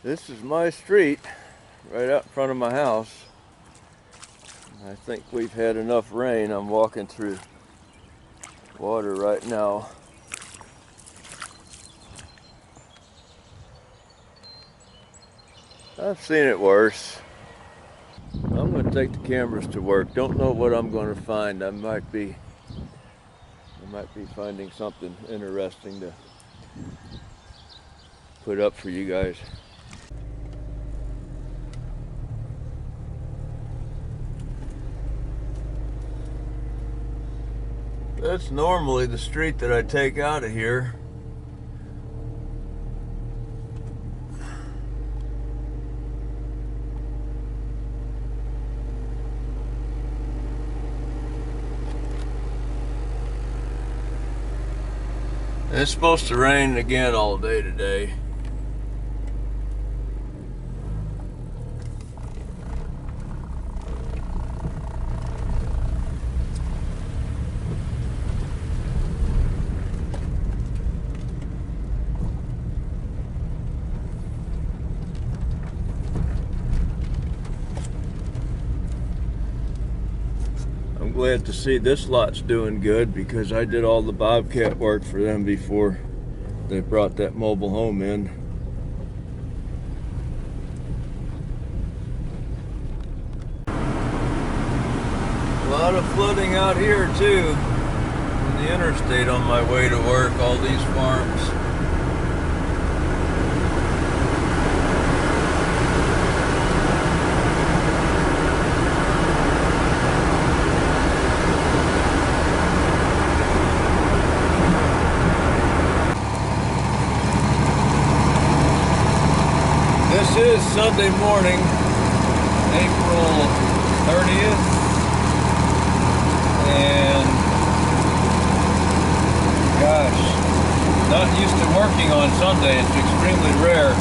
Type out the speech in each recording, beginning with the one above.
This is my street right out in front of my house. I think we've had enough rain. I'm walking through water right now. I've seen it worse. I'm going to take the cameras to work. Don't know what I'm going to find. I might be finding something interesting to put up for you guys. That's normally the street that I take out of here. It's supposed to rain again all day today. I'm glad to see this lot's doing good because I did all the bobcat work for them before they brought that mobile home in. A lot of flooding out here too on the interstate on my way to work, all these farms. This is Sunday morning, April 30th, and gosh, not used to working on Sunday. It's extremely rare,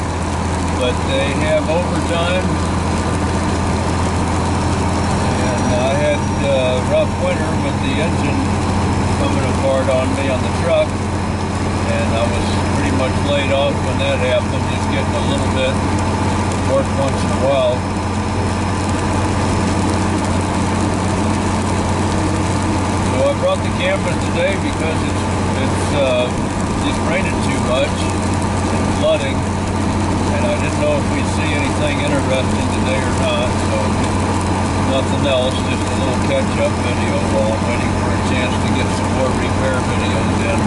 but they have overtime, and I had a rough winter with the engine coming apart on me on the truck, and I was pretty much laid off when that happened, just getting a little bit work once in a while. So I brought the cameras today because it's just raining too much and flooding, and I didn't know if we'd see anything interesting today or not. So nothing else, just a little catch-up video while I'm waiting for a chance to get some more repair videos in.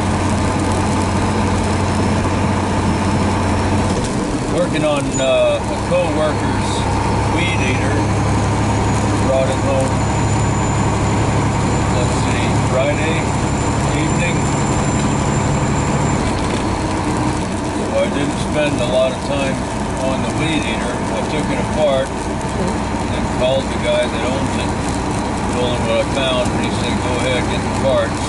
Working on a co-worker's weed eater. Brought it home, let's see, Friday evening. So I didn't spend a lot of time on the weed eater. I took it apart and then called the guy that owns it, told him what I found, and he said, go ahead, get the parts.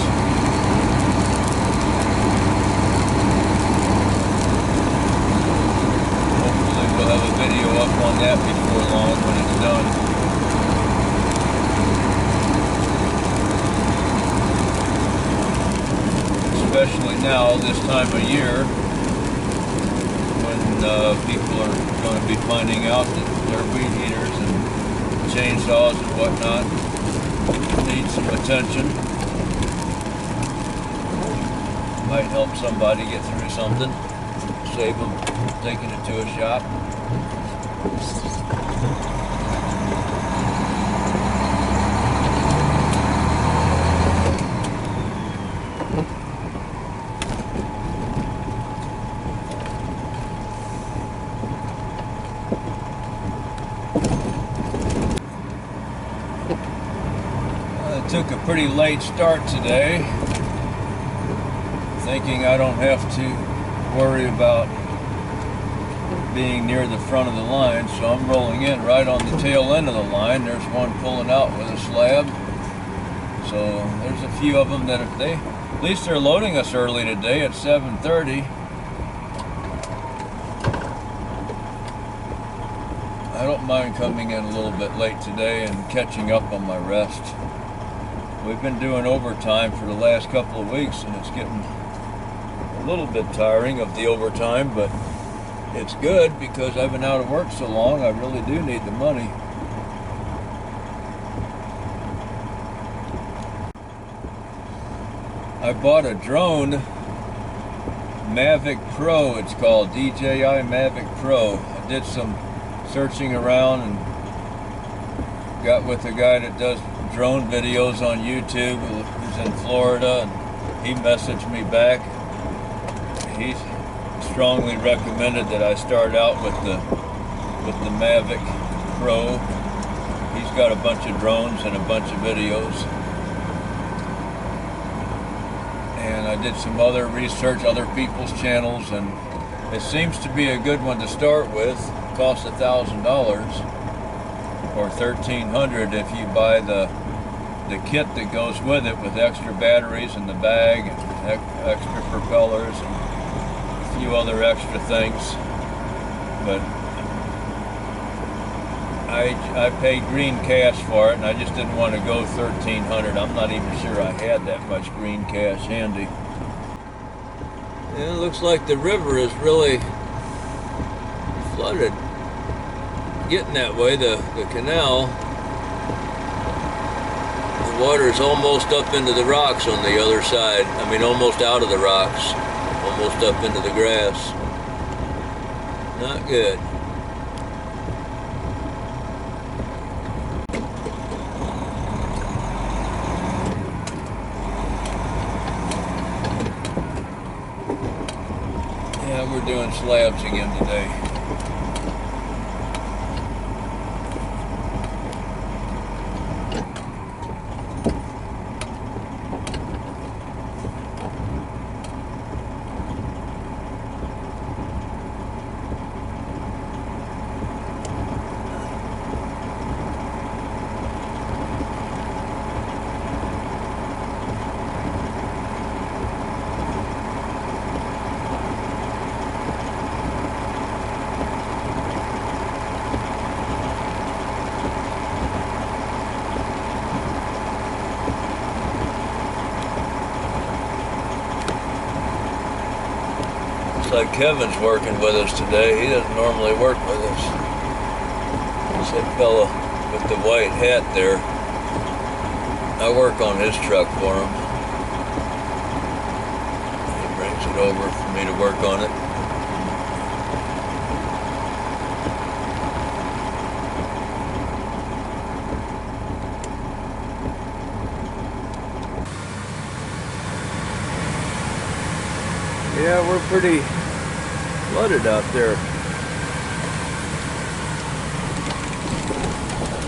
We'll have a video up on that before long when it's done. Especially now, this time of year, when people are going to be finding out that their weed eaters and chainsaws and whatnot need some attention. Might help somebody get through something, save them taking it to a shop. I took a pretty late start today, thinking I don't have to worry about being near the front of the line, so I'm rolling in right on the tail end of the line. There's one pulling out with a slab, so there's a few of them that if they, at least they're loading us early today at 7:30. I don't mind coming in a little bit late today and catching up on my rest. We've been doing overtime for the last couple of weeks, and it's getting a little bit tiring of the overtime, but it's good because I've been out of work so long. I really do need the money. I bought a drone, Mavic Pro, it's called, DJI Mavic Pro. I did some searching around and got with a guy that does drone videos on YouTube who's in Florida, and he messaged me back. He strongly recommended that I start out with the Mavic Pro. He's got a bunch of drones and a bunch of videos. And I did some other research, other people's channels, and it seems to be a good one to start with. It costs $1,000 or $1,300 if you buy the kit that goes with it, with extra batteries in the bag and extra propellers and a few other extra things. But I paid green cash for it, and I just didn't want to go $1,300. I'm not even sure I had that much green cash handy. And it looks like the river is really flooded. Getting that way, the canal, the water's almost up into the rocks on the other side. I mean, almost out of the rocks, almost up into the grass. Not good. Yeah, we're doing slabs again today. Like Kevin's working with us today. He doesn't normally work with us. It's that fella with the white hat there. I work on his truck for him. He brings it over for me to work on it. Yeah, we're pretty flooded out there.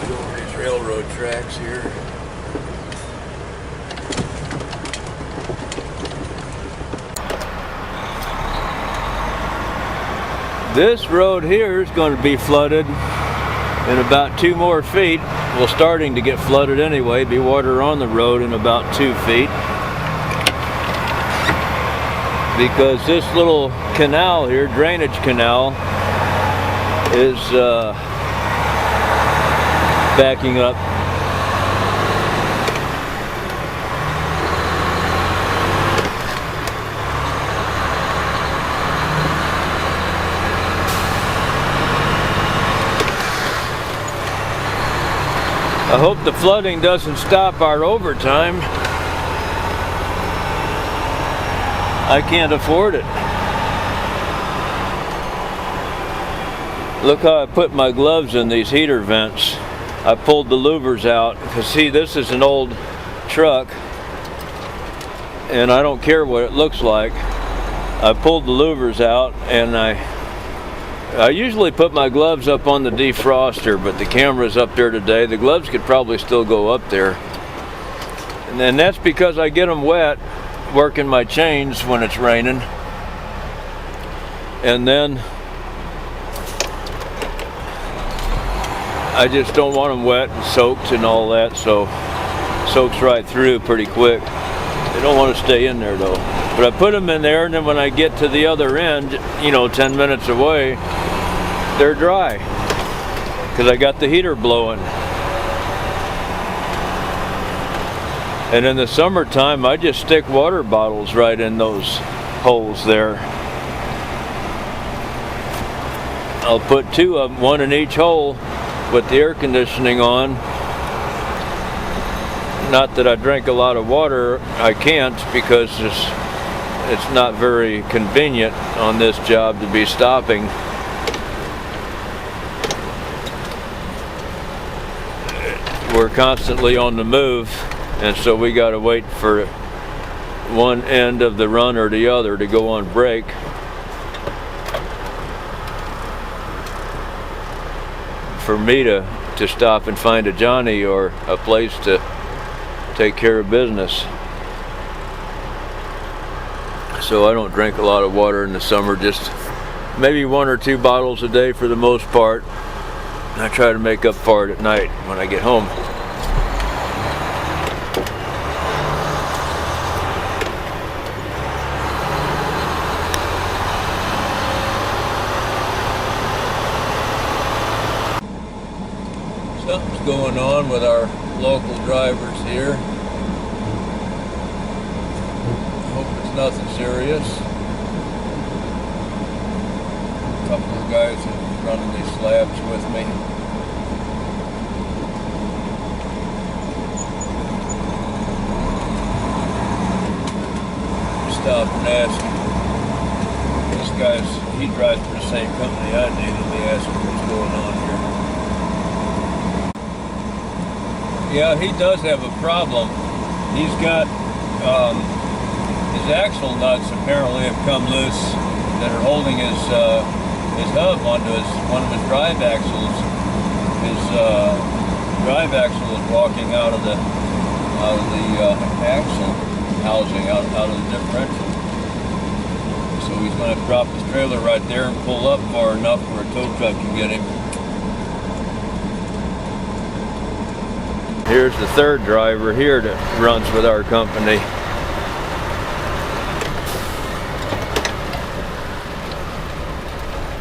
Over these railroad tracks here. This road here is going to be flooded in about 2 more feet. Well, starting to get flooded anyway. Be water on the road in about 2 feet. Because this little canal here, drainage canal, is backing up. I hope the flooding doesn't stop our overtime. I can't afford it. Look how I put my gloves in these heater vents. I pulled the louvers out because, see, this is an old truck and I don't care what it looks like. I pulled the louvers out, and I usually put my gloves up on the defroster, but the camera's up there today. The gloves could probably still go up there. And then that's because I get them wet working my chains when it's raining. And then I just don't want them wet and soaked and all that, so soaks right through pretty quick. They don't want to stay in there though. But I put them in there, and then when I get to the other end, 10 minutes away, they're dry because I got the heater blowing. And in the summertime, I just stick water bottles right in those holes there. I'll put 2 of them, 1 in each hole with the air conditioning on. Not that I drink a lot of water, I can't, because it's not very convenient on this job to be stopping. We're constantly on the move, and so we got to wait for one end of the run or the other to go on break. For me to stop and find a Johnny or a place to take care of business. So I don't drink a lot of water in the summer, just maybe 1 or 2 bottles a day for the most part. I try to make up for it at night when I get home. Something's going on with our local drivers here. Hope it's nothing serious. A couple of guys are running these slabs with me. Stop and ask him. This guy's, he drives for the same company I do, and they ask him what's going on here. Yeah, he does have a problem. He's got his axle nuts apparently have come loose that are holding his hub onto one of his drive axles. His drive axle is walking out of the axle housing, out of the differential. So he's going to drop his trailer right there and pull up far enough where a tow truck can get him. Here's the 3rd driver here that runs with our company.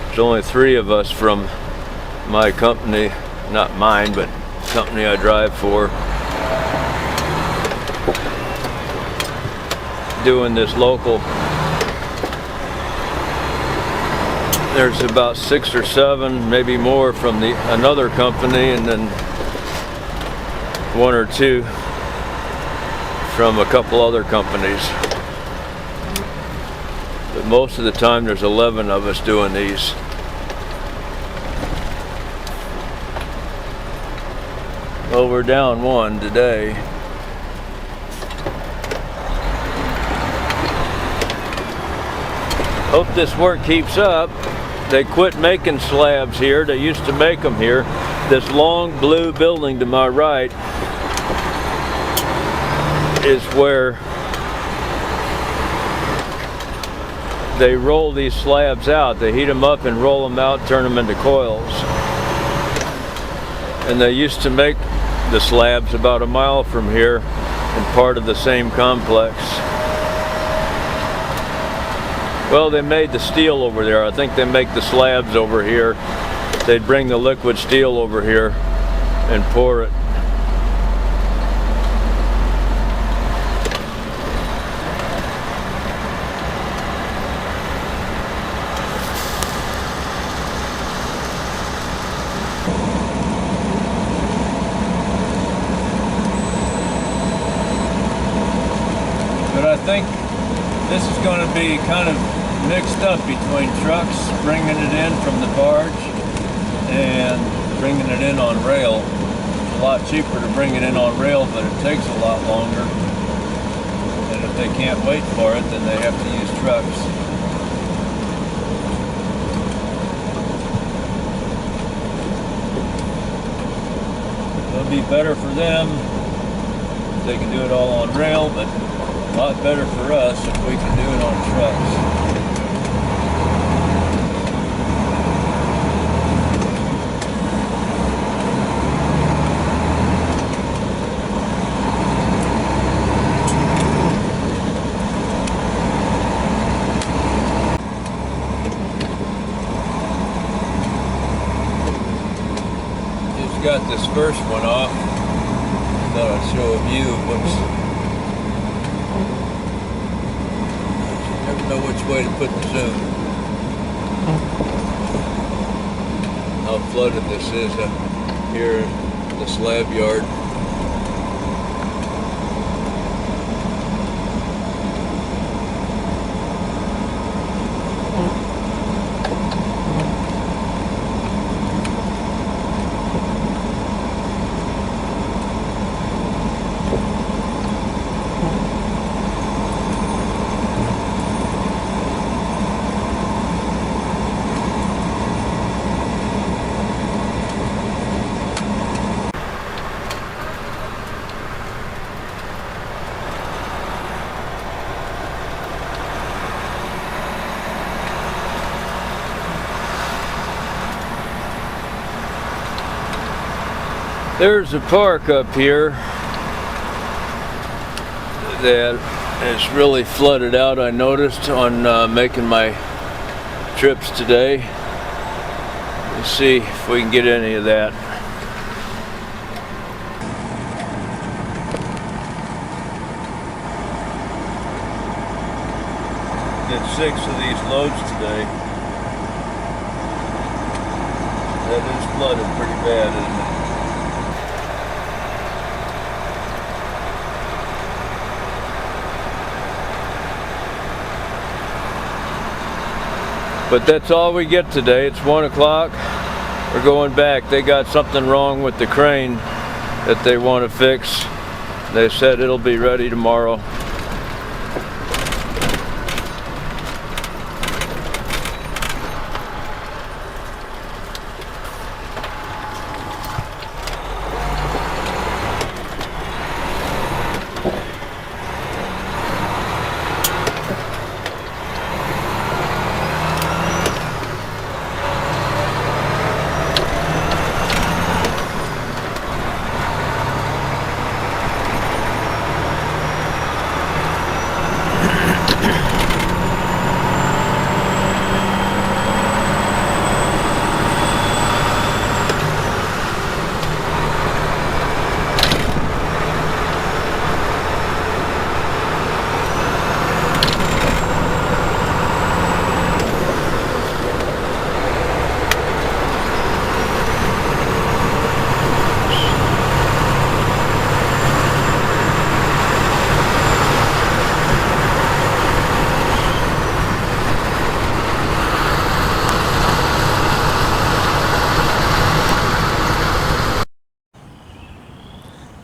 There's only 3 of us from my company, not mine, but company I drive for, doing this local. There's about 6 or 7, maybe more, from another company, and then 1 or 2 from a couple other companies. But most of the time there's 11 of us doing these. Well, we're down 1 today. Hope this work keeps up. They quit making slabs here. They used to make them here. This long blue building to my right is where they roll these slabs out. They heat them up and roll them out, turn them into coils. And they used to make the slabs about a mile from here in part of the same complex. Well, they made the steel over there. I think they make the slabs over here. They'd bring the liquid steel over here and pour it. But I think this is going to be kind of mixed up between trucks bringing it in from the barge and bringing it in on rail. It's a lot cheaper to bring it in on rail, but it takes a lot longer. And if they can't wait for it, then they have to use trucks. It'll be better for them if they can do it all on rail, but a lot better for us if we can do it on trucks. Just got this first one off. Thought I'd show a view of what's. Never know which way to put the zoom. how flooded this is here in the slab yard. There's a park up here that is really flooded out. I noticed on making my trips today. Let's see if we can get any of that. Did 6 of these loads today. That is flooded pretty bad, isn't it? But that's all we get today. It's 1 o'clock. We're going back. They got something wrong with the crane that they want to fix. They said it'll be ready tomorrow.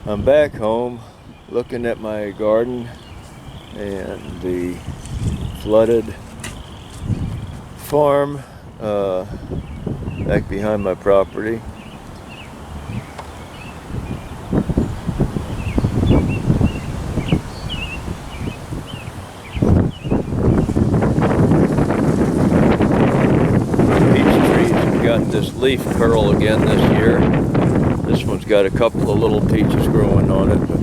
I'm back home looking at my garden and the flooded farm back behind my property. Peach trees have got this leaf curl again this year. This one's got a couple of little peaches growing on it, but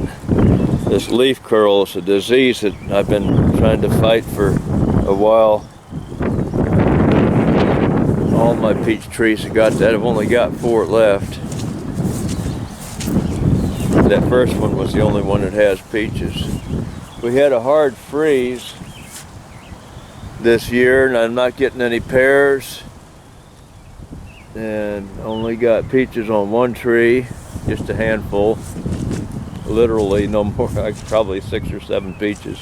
this leaf curl is a disease that I've been trying to fight for a while. All my peach trees have got that. I've only got 4 left. That first one was the only one that has peaches. We had a hard freeze this year, and I'm not getting any pears. And only got peaches on 1 tree, just a handful. Literally no more, probably 6 or 7 peaches.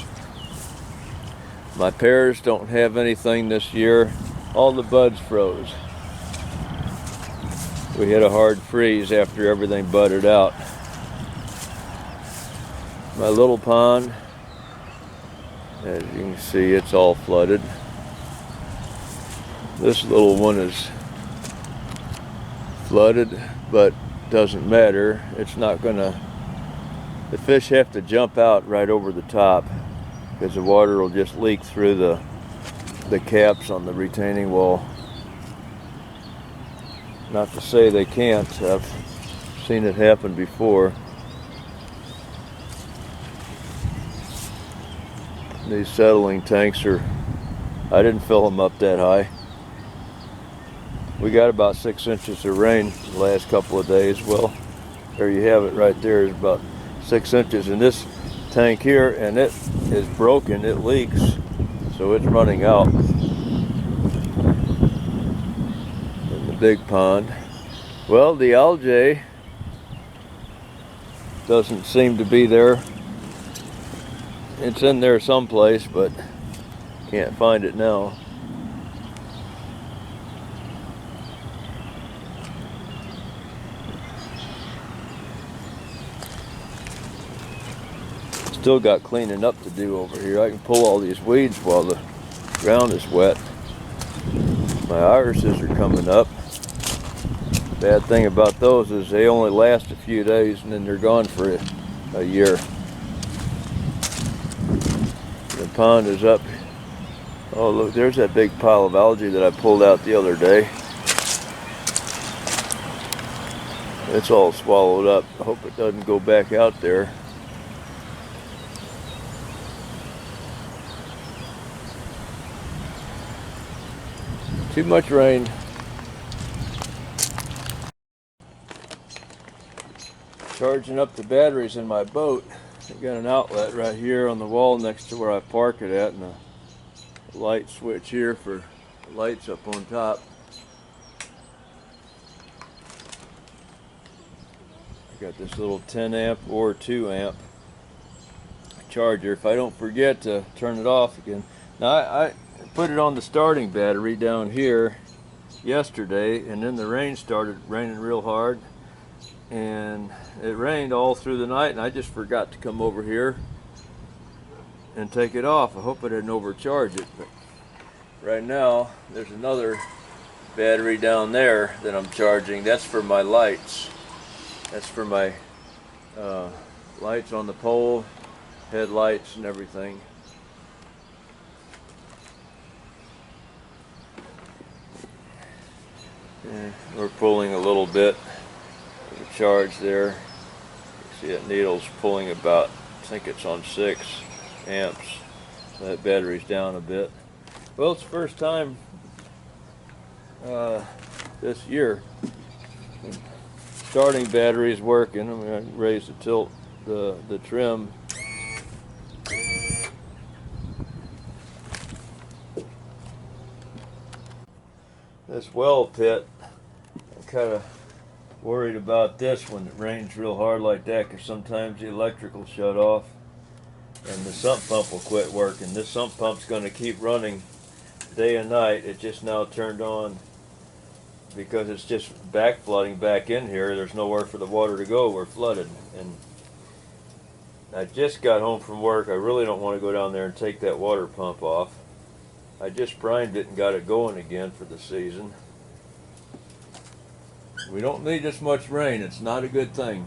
My pears don't have anything this year. All the buds froze. We had a hard freeze after everything budded out. My little pond, as you can see, it's all flooded. This little one is flooded, but doesn't matter. It's not gonna, the fish have to jump out right over the top because the water will just leak through the caps on the retaining wall. Not to say they can't. I've seen it happen before. These settling tanks are, I didn't fill them up that high. We got about 6 inches of rain the last couple of days. Well, there you have it right there, is about 6 inches in this tank here, and it is broken, it leaks, so it's running out in the big pond. Well, the algae doesn't seem to be there. It's in there someplace, but can't find it now. Still got cleaning up to do over here. I can pull all these weeds while the ground is wet. My irises are coming up. Bad thing about those is they only last a few days and then they're gone for a year. The pond is up. Oh look, there's that big pile of algae that I pulled out the other day. It's all swallowed up. I hope it doesn't go back out there. Too much rain. Charging up the batteries in my boat. I got an outlet right here on the wall next to where I park it at, and a light switch here for the lights up on top. I got this little 10 amp or 2 amp charger if I don't forget to turn it off again. Now I put it on the starting battery down here yesterday, and then the rain started raining real hard, and it rained all through the night, and I just forgot to come over here and take it off. I hope I didn't overcharge it, but right now there's another battery down there that I'm charging. That's for my lights. That's for my lights on the pole, headlights and everything. And we're pulling a little bit of a charge there. You see that needle's pulling about, I think it's on 6 amps. That battery's down a bit. Well, it's the first time this year starting battery is working. I'm going to raise the tilt, the trim. This well pit, I'm kind of worried about this when it rains real hard like that, because sometimes the electric will shut off and the sump pump will quit working. This sump pump's going to keep running day and night. It just now turned on because it's just back flooding back in here. There's nowhere for the water to go. We're flooded. And I just got home from work. I really don't want to go down there and take that water pump off. I just primed it and got it going again for the season. We don't need this much rain. It's not a good thing.